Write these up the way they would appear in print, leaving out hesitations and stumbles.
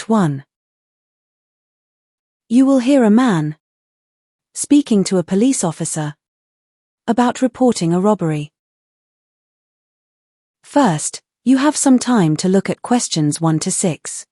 1. You will hear a man speaking to a police officer about reporting a robbery. First, you have some time to look at questions 1 to 6.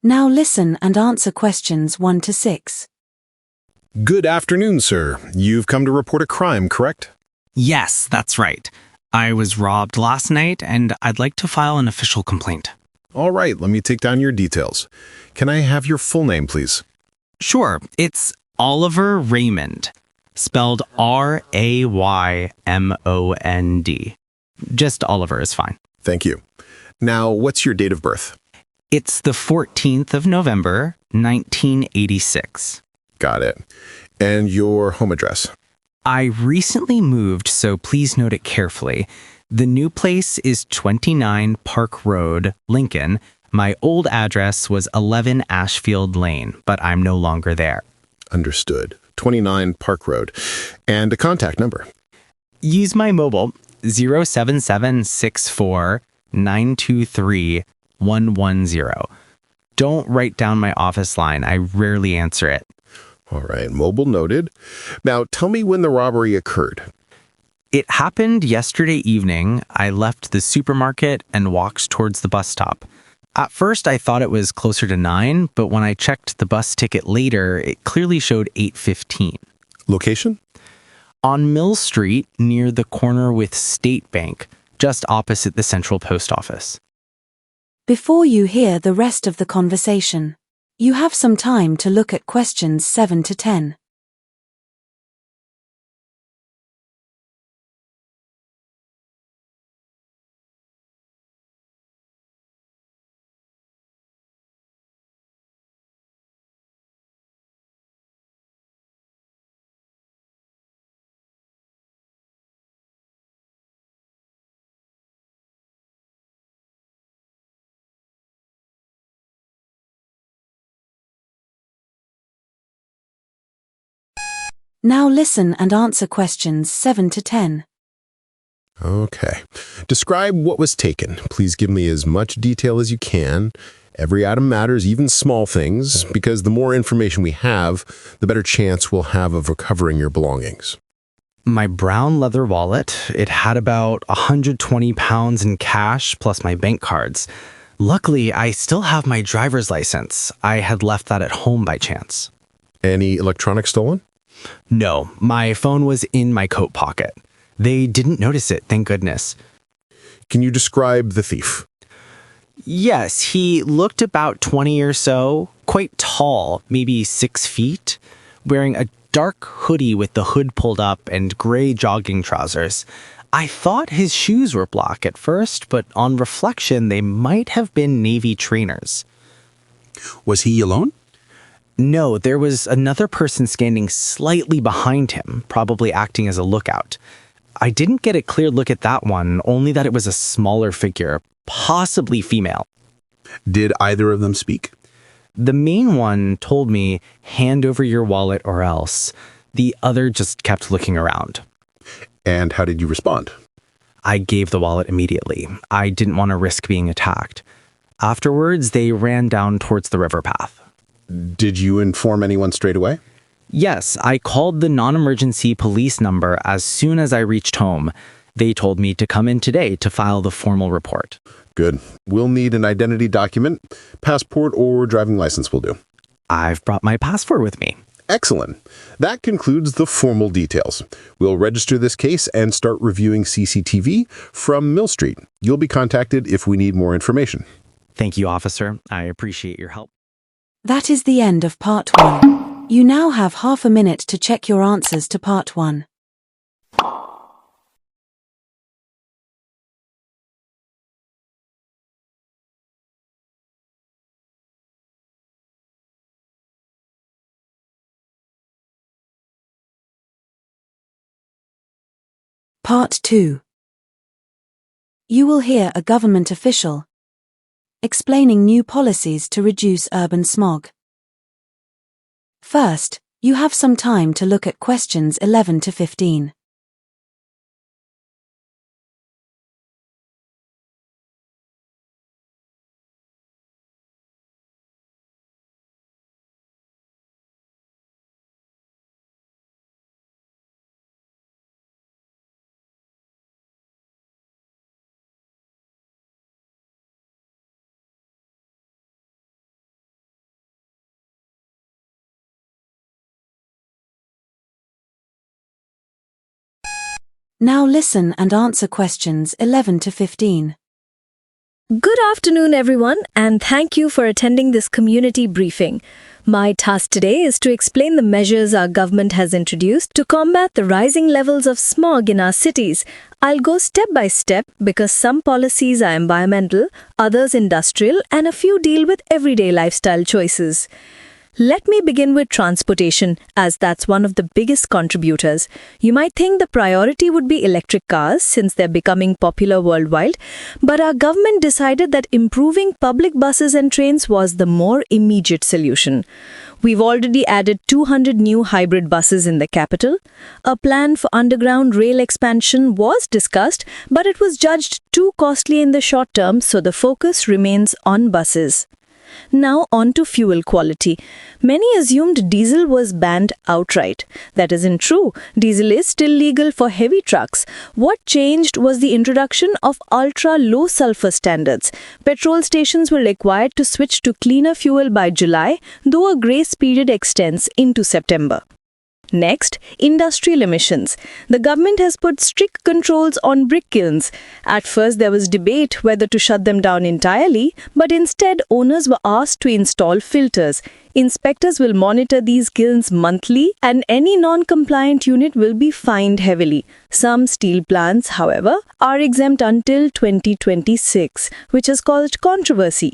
Now listen and answer questions 1 to 6. Good afternoon, sir. You've come to report a crime, correct? Yes, that's right. I was robbed last night, and I'd like to file an official complaint. All right, let me take down your details. Can I have your full name, please? Sure, it's Oliver Raymond, spelled R-A-Y-M-O-N-D. Just Oliver is fine. Thank you. Now, what's your date of birth? It's the 14th of November, 1986. Got it. And your home address? I recently moved, so please note it carefully. The new place is 29 Park Road, Lincoln. My old address was 11 Ashfield Lane, but I'm no longer there. Understood. 29 Park Road. And a contact number? Use my mobile, 07764 923 110. Don't write down my office line. I rarely answer it. All right, mobile noted. Now, tell me when the robbery occurred. It happened yesterday evening. I left the supermarket and walked towards the bus stop. At first, I thought it was closer to 9, but when I checked the bus ticket later, it clearly showed 8:15. Location? On Mill Street, near the corner with State Bank, just opposite the Central Post Office. Before you hear the rest of the conversation, you have some time to look at questions 7 to 10. Now listen and answer questions 7 to 10. Okay. Describe what was taken. Please give me as much detail as you can. Every item matters, even small things, because the more information we have, the better chance we'll have of recovering your belongings. My brown leather wallet, it had about 120 pounds in cash plus my bank cards. Luckily, I still have my driver's license. I had left that at home by chance. Any electronics stolen? No, my phone was in my coat pocket. They didn't notice it, thank goodness. Can you describe the thief? Yes, he looked about 20 or so, quite tall, maybe 6 feet, wearing a dark hoodie with the hood pulled up and gray jogging trousers. I thought his shoes were black at first, but on reflection, they might have been Navy trainers. Was he alone? No, there was another person standing slightly behind him, probably acting as a lookout. I didn't get a clear look at that one, only that it was a smaller figure, possibly female. Did either of them speak? The main one told me, hand over your wallet or else. The other just kept looking around. And how did you respond? I gave the wallet immediately. I didn't want to risk being attacked. Afterwards, they ran down towards the river path. Did you inform anyone straight away? Yes, I called the non-emergency police number as soon as I reached home. They told me to come in today to file the formal report. Good. We'll need an identity document. Passport or driving license will do. I've brought my passport with me. Excellent. That concludes the formal details. We'll register this case and start reviewing CCTV from Mill Street. You'll be contacted if we need more information. Thank you, officer. I appreciate your help. That is the end of part 1. You now have half a minute to check your answers to part 1. Part 2. You will hear a government official explaining new policies to reduce urban smog. First, you have some time to look at questions 11 to 15. Now listen and answer questions 11 to 15. Good afternoon, everyone, and thank you for attending this community briefing. My task today is to explain the measures our government has introduced to combat the rising levels of smog in our cities. I'll go step by step because some policies are environmental, others industrial, and a few deal with everyday lifestyle choices. Let me begin with transportation, as that's one of the biggest contributors. You might think the priority would be electric cars since they're becoming popular worldwide, but our government decided that improving public buses and trains was the more immediate solution. We've already added 200 new hybrid buses in the capital. A plan for underground rail expansion was discussed, but it was judged too costly in the short term, so the focus remains on buses. Now on to fuel quality. Many assumed diesel was banned outright. That isn't true. Diesel is still legal for heavy trucks. What changed was the introduction of ultra-low sulfur standards. Petrol stations were required to switch to cleaner fuel by July, though a grace period extends into September. Next, industrial emissions. The government has put strict controls on brick kilns. At first, there was debate whether to shut them down entirely, but instead, owners were asked to install filters. Inspectors will monitor these kilns monthly, and any non-compliant unit will be fined heavily. Some steel plants, however, are exempt until 2026, which has caused controversy.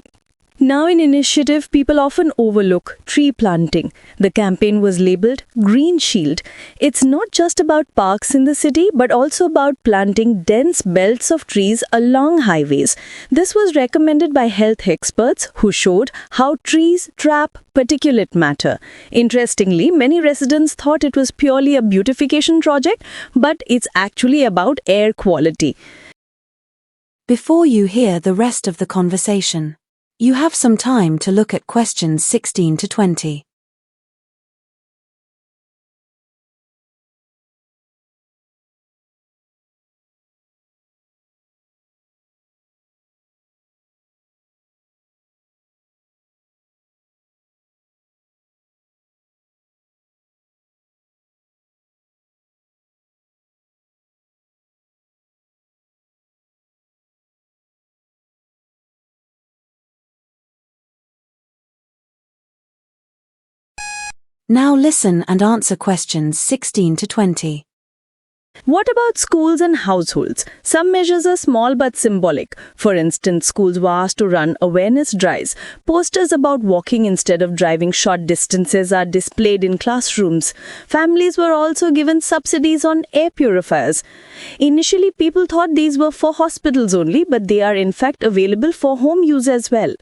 Now an initiative people often overlook, tree planting. The campaign was labeled Green Shield. It's not just about parks in the city, but also about planting dense belts of trees along highways. This was recommended by health experts who showed how trees trap particulate matter. Interestingly, many residents thought it was purely a beautification project, but it's actually about air quality. Before you hear the rest of the conversation, you have some time to look at questions 16 to 20. Now listen and answer questions 16 to 20. What about schools and households? Some measures are small but symbolic. For instance, schools were asked to run awareness drives. Posters about walking instead of driving short distances are displayed in classrooms. Families were also given subsidies on air purifiers. Initially, people thought these were for hospitals only, but they are in fact available for home use as well.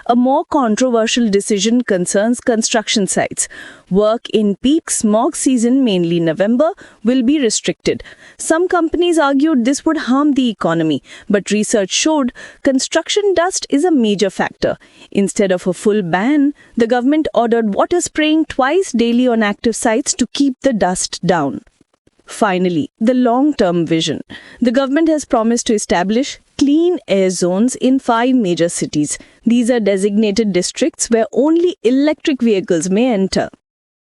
A more controversial decision concerns construction sites. Work in peak smog season, mainly November, will be restricted. Some companies argued this would harm the economy, but research showed construction dust is a major factor. Instead of a full ban, the government ordered water spraying twice daily on active sites to keep the dust down. Finally, the long-term vision. The government has promised to establish clean air zones in 5 major cities. These are designated districts where only electric vehicles may enter.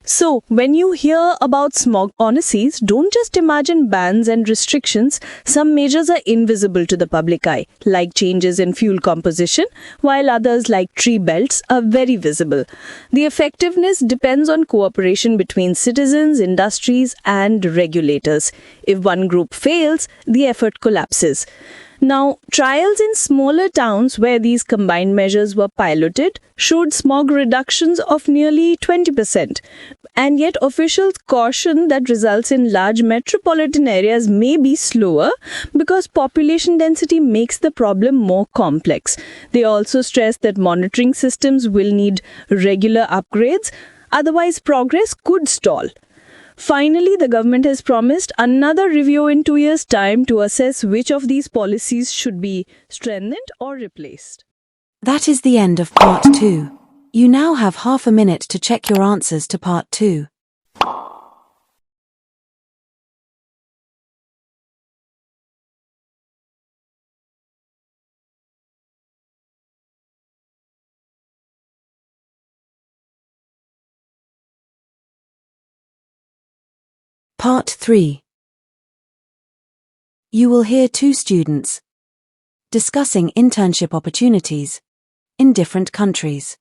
So, when you hear about smog policies, don't just imagine bans and restrictions. Some measures are invisible to the public eye, like changes in fuel composition, while others, like tree belts, are very visible. The effectiveness depends on cooperation between citizens, industries, and regulators. If one group fails, the effort collapses. Now, trials in smaller towns where these combined measures were piloted showed smog reductions of nearly 20%. And yet officials caution that results in large metropolitan areas may be slower because population density makes the problem more complex. They also stress that monitoring systems will need regular upgrades, otherwise progress could stall. Finally, the government has promised another review in 2 years' time to assess which of these policies should be strengthened or replaced. That is the end of Part 2. You now have half a minute to check your answers to Part 2. Part 3. You will hear two students discussing internship opportunities in different countries.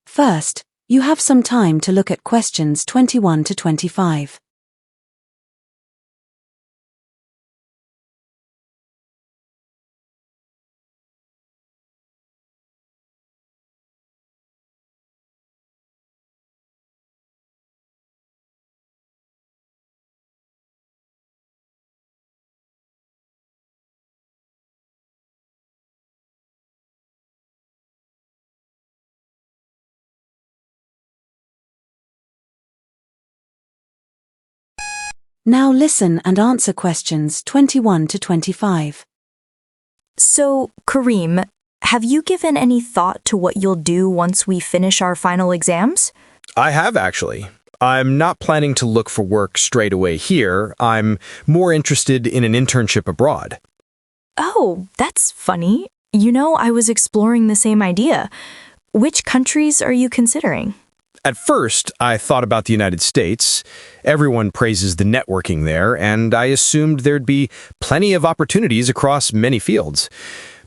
First, you have some time to look at questions 21 to 25. Now listen and answer questions 21 to 25. So, Kareem, have you given any thought to what you'll do once we finish our final exams? I have, actually. I'm not planning to look for work straight away here. I'm more interested in an internship abroad. Oh, that's funny. I was exploring the same idea. Which countries are you considering? At first, I thought about the United States. Everyone praises the networking there, and I assumed there'd be plenty of opportunities across many fields.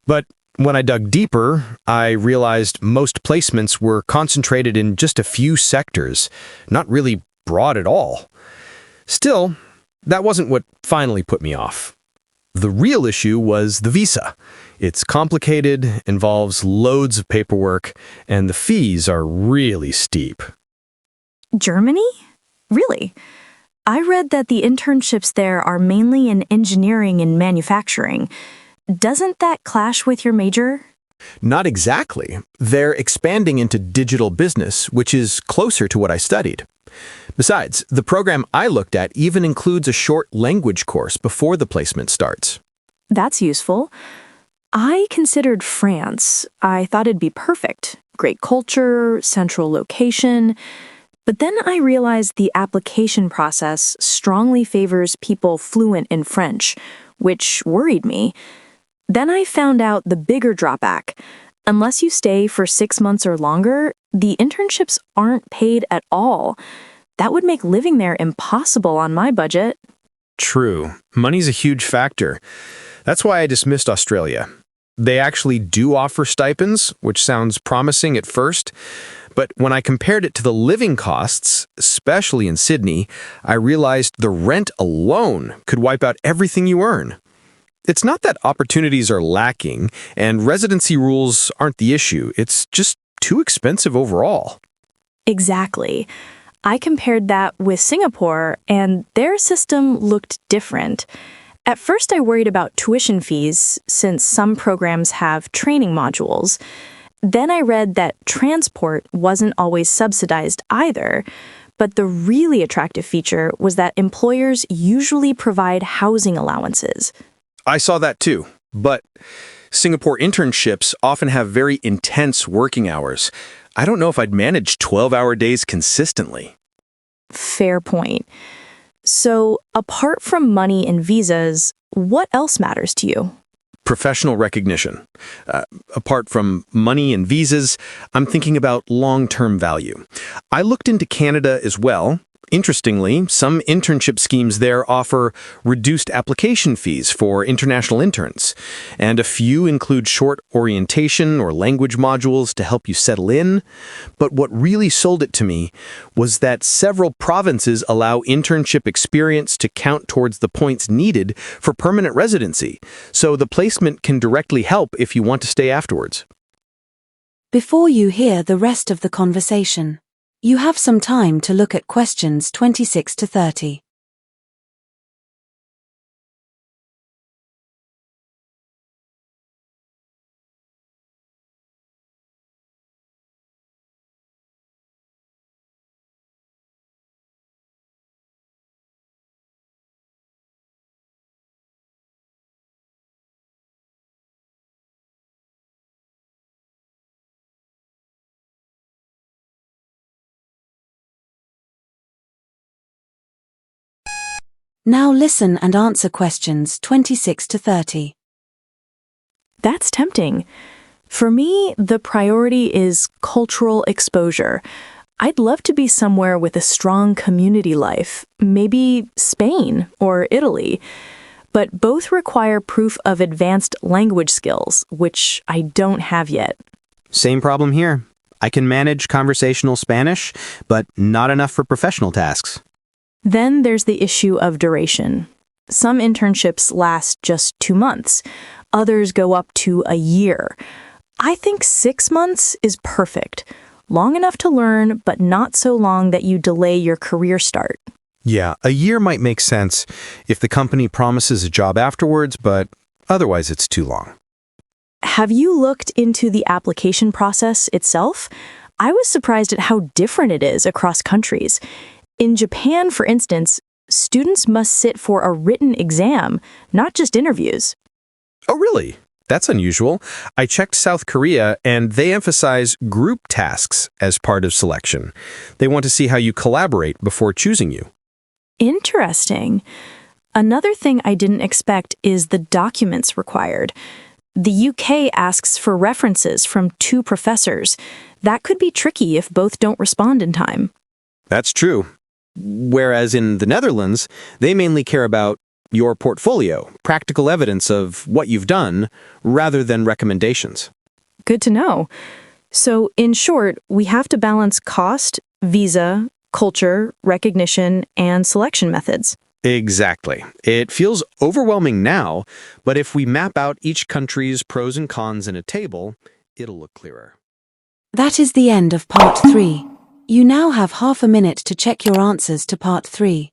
But when I dug deeper, I realized most placements were concentrated in just a few sectors, not really broad at all. Still, that wasn't what finally put me off. The real issue was the visa. It's complicated, involves loads of paperwork, and the fees are really steep. Germany? Really? I read that the internships there are mainly in engineering and manufacturing. Doesn't that clash with your major? Not exactly. They're expanding into digital business, which is closer to what I studied. Besides, the program I looked at even includes a short language course before the placement starts. That's useful. I considered France. I thought it'd be perfect. Great culture, central location. But then I realized the application process strongly favors people fluent in French, which worried me. Then I found out the bigger drawback. Unless you stay for 6 months or longer, the internships aren't paid at all. That would make living there impossible on my budget. True. Money's a huge factor. That's why I dismissed Australia. They actually do offer stipends, which sounds promising at first. But when I compared it to the living costs, especially in Sydney, I realized the rent alone could wipe out everything you earn. It's not that opportunities are lacking and residency rules aren't the issue. It's just too expensive overall. Exactly. I compared that with Singapore, and their system looked different. At first, I worried about tuition fees, since some programs have training modules. Then I read that transport wasn't always subsidized either. But the really attractive feature was that employers usually provide housing allowances. I saw that too, but Singapore internships often have very intense working hours. I don't know if I'd manage 12-hour days consistently. Fair point. So, apart from money and visas, what else matters to you? Professional recognition. Apart from money and visas, I'm thinking about long-term value. I looked into Canada as well. Interestingly, some internship schemes there offer reduced application fees for international interns, and a few include short orientation or language modules to help you settle in. But what really sold it to me was that several provinces allow internship experience to count towards the points needed for permanent residency, so the placement can directly help if you want to stay afterwards. Before you hear the rest of the conversation, you have some time to look at questions 26 to 30. Now listen and answer questions 26 to 30. That's tempting. For me, the priority is cultural exposure. I'd love to be somewhere with a strong community life, maybe Spain or Italy. But both require proof of advanced language skills, which I don't have yet. Same problem here. I can manage conversational Spanish, but not enough for professional tasks. Then there's the issue of duration. Some internships last just 2 months. Others go up to a year. I think 6 months is perfect. Long enough to learn, but not so long that you delay your career start. Yeah, a year might make sense if the company promises a job afterwards, but otherwise it's too long. Have you looked into the application process itself? I was surprised at how different it is across countries. In Japan, for instance, students must sit for a written exam, not just interviews. Oh, really? That's unusual. I checked South Korea, and they emphasize group tasks as part of selection. They want to see how you collaborate before choosing you. Interesting. Another thing I didn't expect is the documents required. The UK asks for references from 2 professors. That could be tricky if both don't respond in time. That's true. Whereas in the Netherlands, they mainly care about your portfolio, practical evidence of what you've done, rather than recommendations. Good to know. So, in short, we have to balance cost, visa, culture, recognition, and selection methods. Exactly. It feels overwhelming now, but if we map out each country's pros and cons in a table, it'll look clearer. That is the end of part 3. You now have half a minute to check your answers to part 3.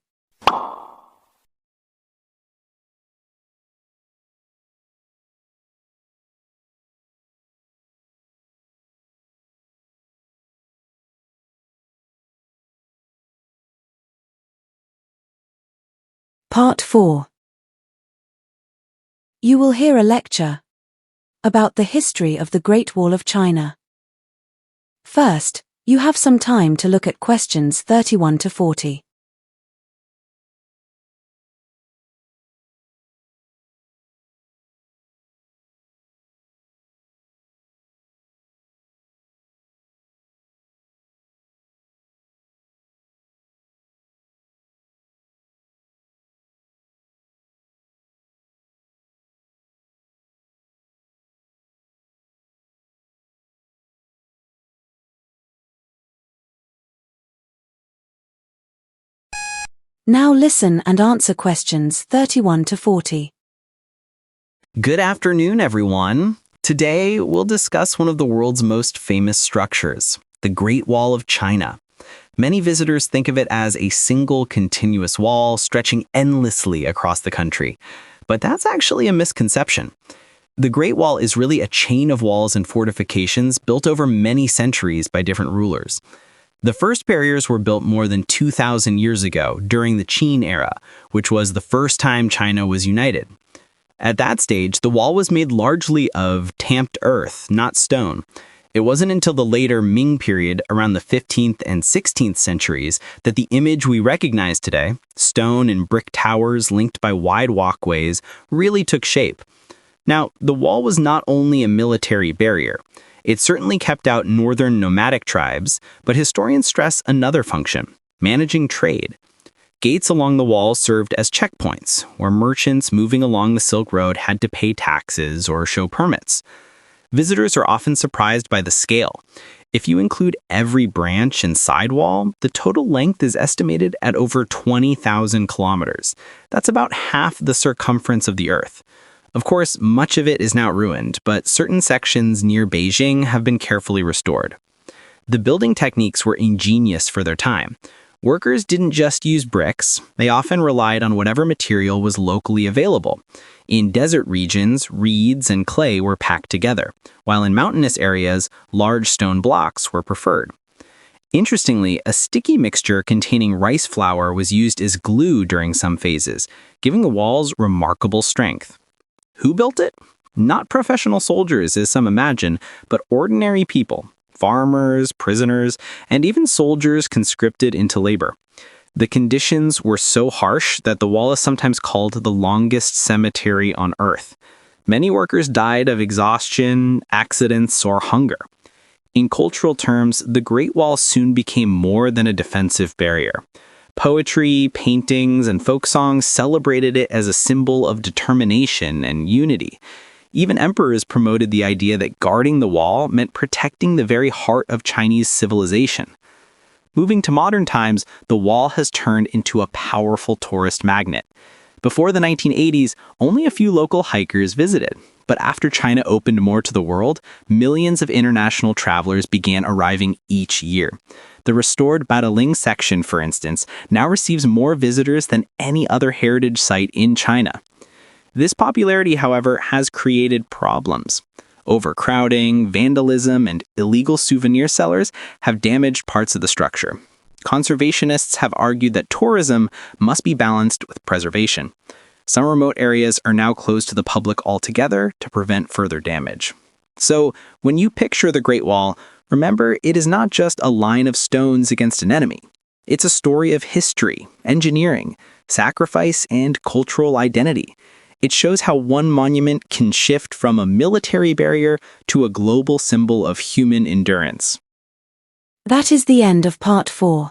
Part 4. You will hear a lecture about the history of the Great Wall of China. First, you have some time to look at questions 31 to 40. Now listen and answer questions 31 to 40. Good afternoon, everyone. Today, we'll discuss one of the world's most famous structures, the Great Wall of China. Many visitors think of it as a single continuous wall stretching endlessly across the country. But that's actually a misconception. The Great Wall is really a chain of walls and fortifications built over many centuries by different rulers. The first barriers were built more than 2,000 years ago during the Qin era, which was the first time China was united. At that stage, the wall was made largely of tamped earth, not stone. It wasn't until the later Ming period, around the 15th and 16th centuries, that the image we recognize today, stone and brick towers linked by wide walkways, really took shape. Now, the wall was not only a military barrier. It certainly kept out northern nomadic tribes, but historians stress another function: managing trade. Gates along the wall served as checkpoints, where merchants moving along the Silk Road had to pay taxes or show permits. Visitors are often surprised by the scale. If you include every branch and sidewall, the total length is estimated at over 20,000 kilometers. That's about half the circumference of the Earth. Of course, much of it is now ruined, but certain sections near Beijing have been carefully restored. The building techniques were ingenious for their time. Workers didn't just use bricks, they often relied on whatever material was locally available. In desert regions, reeds and clay were packed together, while in mountainous areas, large stone blocks were preferred. Interestingly, a sticky mixture containing rice flour was used as glue during some phases, giving the walls remarkable strength. Who built it? Not professional soldiers, as some imagine, but ordinary people. Farmers, prisoners, and even soldiers conscripted into labor. The conditions were so harsh that the wall is sometimes called the longest cemetery on Earth. Many workers died of exhaustion, accidents, or hunger. In cultural terms, the Great Wall soon became more than a defensive barrier. Poetry, paintings, and folk songs celebrated it as a symbol of determination and unity. Even emperors promoted the idea that guarding the wall meant protecting the very heart of Chinese civilization. Moving to modern times, the wall has turned into a powerful tourist magnet. Before the 1980s, only a few local hikers visited. But after China opened more to the world, millions of international travelers began arriving each year. The restored Badaling section, for instance, now receives more visitors than any other heritage site in China. This popularity, however, has created problems. Overcrowding, vandalism, and illegal souvenir sellers have damaged parts of the structure. Conservationists have argued that tourism must be balanced with preservation. Some remote areas are now closed to the public altogether to prevent further damage. So, when you picture the Great Wall, remember it is not just a line of stones against an enemy. It's a story of history, engineering, sacrifice, and cultural identity. It shows how one monument can shift from a military barrier to a global symbol of human endurance. That is the end of part 4.